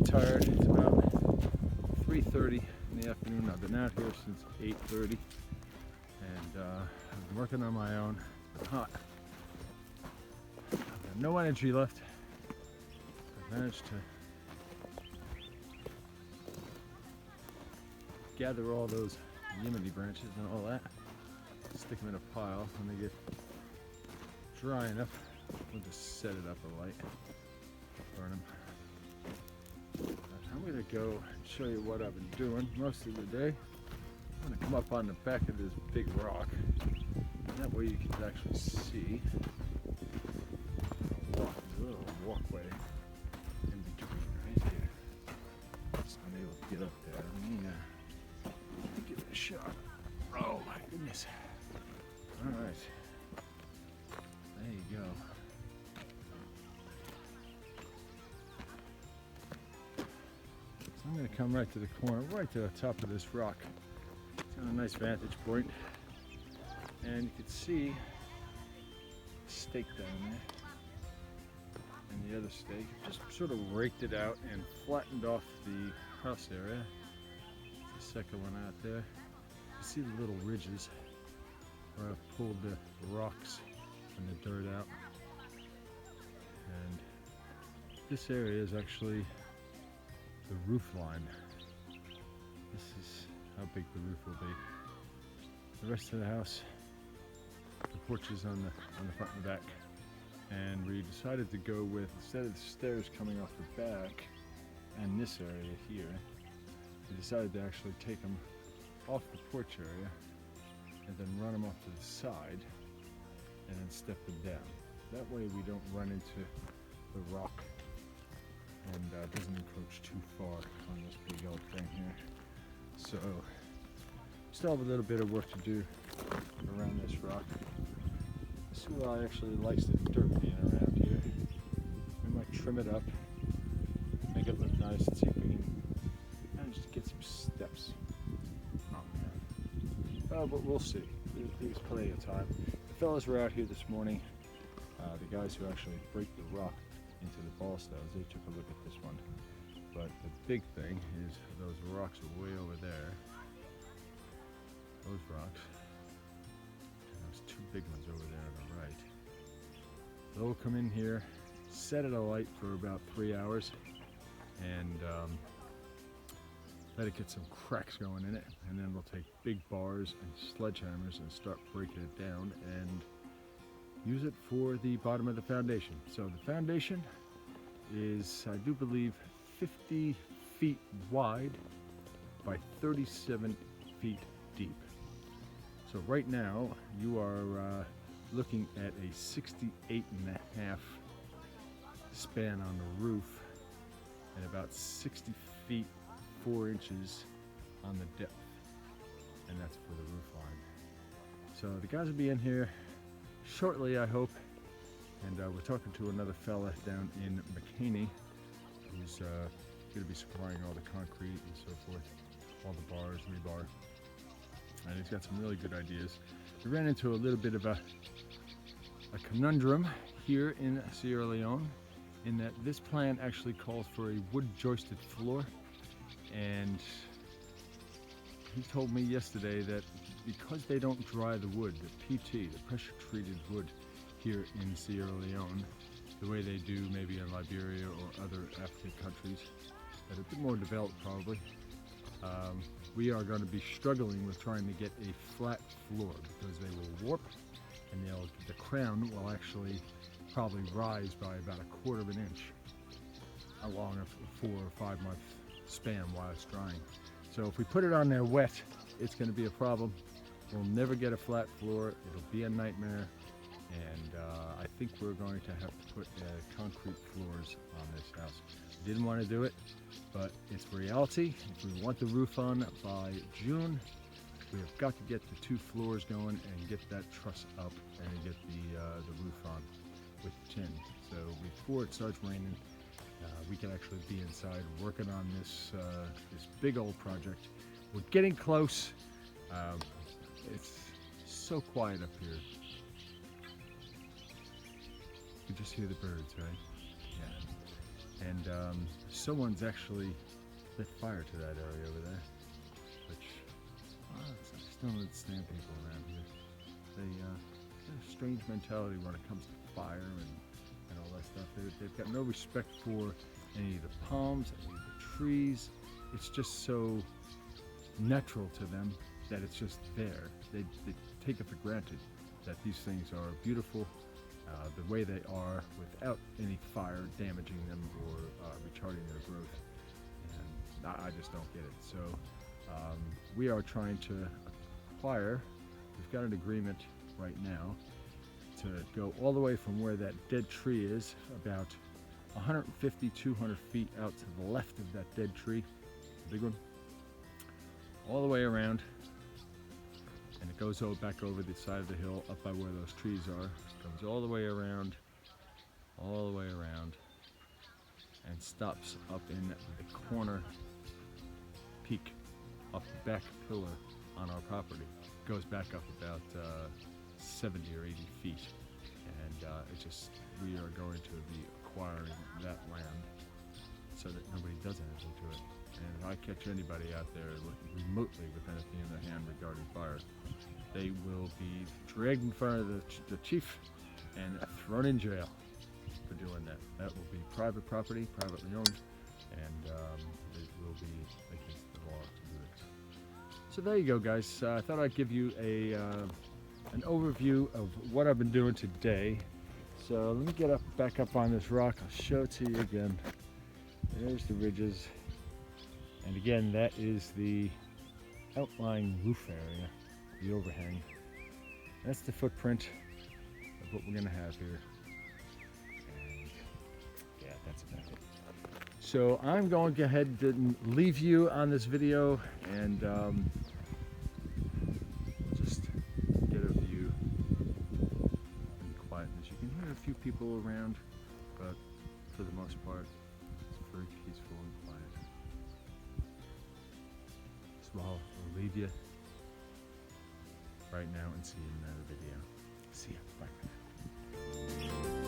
tired. It's about 3:30 in the afternoon. I've been out here since 8:30, and I've been working on my own. It's hot. I've got no energy left. I managed to gather all those Yimity branches and all that, stick them in a pile. When they get dry enough, we'll just set it up a light, burn them. I'm gonna go and show you what I've been doing most of the day. I'm gonna come up on the back of this big rock. That way you can actually see. There's a little walkway in between right here. So I'm able to get up there. Let me give it a shot. Oh my goodness. All right. There you go. I'm going to come right to the corner, right to the top of this rock. It's got a nice vantage point, and you can see the stake down there, and the other stake. Just sort of raked it out and flattened off the house area. There's the second one out there. You see the little ridges where I've pulled the rocks and the dirt out, and this area is actually the roof line. This is how big the roof will be. The rest of the house, the porch is on the front and the back, and we decided to go with, instead of the stairs coming off the back and this area here, we decided to actually take them off the porch area and then run them off to the side and then step them down. That way we don't run into the rock and doesn't encroach too far on this big old thing here. So still have a little bit of work to do around this rock. This guy actually likes the dirt being around here. We might trim it up, make it look nice, and see if we can manage to get some steps on there. But we'll see. There's plenty of time. The fellas were out here this morning. The guys who actually break the rock into the ball stones, they took a look at this one. But the big thing is those rocks are way over there. Those rocks. And those two big ones over there on the right. They'll come in here, set it alight for about 3 hours, and let it get some cracks going in it. And then we'll take big bars and sledgehammers and start breaking it down and use it for the bottom of the foundation. So the foundation is, I do believe, 50 feet wide by 37 feet deep. So right now you are looking at a 68.5 span on the roof and about 60 feet 4 inches on the depth, and that's for the roof line. So the guys will be in here shortly, I hope, and we're talking to another fella down in McKinney who's going to be supplying all the concrete and so forth, all the bars, rebar, and he's got some really good ideas. We ran into a little bit of a conundrum here in Sierra Leone, in that this plan actually calls for a wood joisted floor, and he told me yesterday that because they don't dry the wood, the PT, the pressure treated wood here in Sierra Leone, the way they do maybe in Liberia or other African countries that are a bit more developed probably, we are going to be struggling with trying to get a flat floor because they will warp, and the crown will actually probably rise by about 1/4 of an inch along a 4 or 5 month span while it's drying. So if we put it on there wet, it's going to be a problem. We'll never get a flat floor. It'll be a nightmare, and I think we're going to have to put concrete floors on this house. Didn't want to do it, but it's reality. If we want the roof on by June, we have got to get the 2 floors going and get that truss up and get the roof on with tin. So before it starts raining, we can actually be inside working on this this big old project. We're getting close. It's so quiet up here. You can just hear the birds, right? Yeah. And And someone's actually lit fire to that area over there, which I just don't understand people around here. They have a strange mentality when it comes to fire and all that stuff. They've got no respect for any of the palms, any of the trees. It's just so natural to them that it's just there. They take it for granted that these things are beautiful the way they are without any fire damaging them or retarding their growth. And I just don't get it. So we are trying to acquire, we've got an agreement right now to go all the way from where that dead tree is, about 150, 200 feet out to the left of that dead tree, the big one, all the way around, and it goes back over the side of the hill up by where those trees are, comes all the way around, and stops up in the corner peak of the back pillar on our property. Goes back up about 70 or 80 feet, and it's just, we are going to be acquiring that land so that nobody does anything to it. And if I catch anybody out there remotely with anything in their hand regarding fire, they will be dragged in front of the chief and thrown in jail for doing that. That will be private property, privately owned, and it will be against the law to do it. So there you go, guys. I thought I'd give you an overview of what I've been doing today. So let me get back up on this rock. I'll show it to you again. There's the ridges. And again, that is the outlying roof area, the overhang. That's the footprint of what we're gonna have here. And yeah, that's about it. So I'm going to go ahead and leave you on this video and just get a view in quietness. You can hear a few people around, but for the most part, it's very peaceful and quiet. So I'll leave you right now and see you in another video. See ya. Bye for now.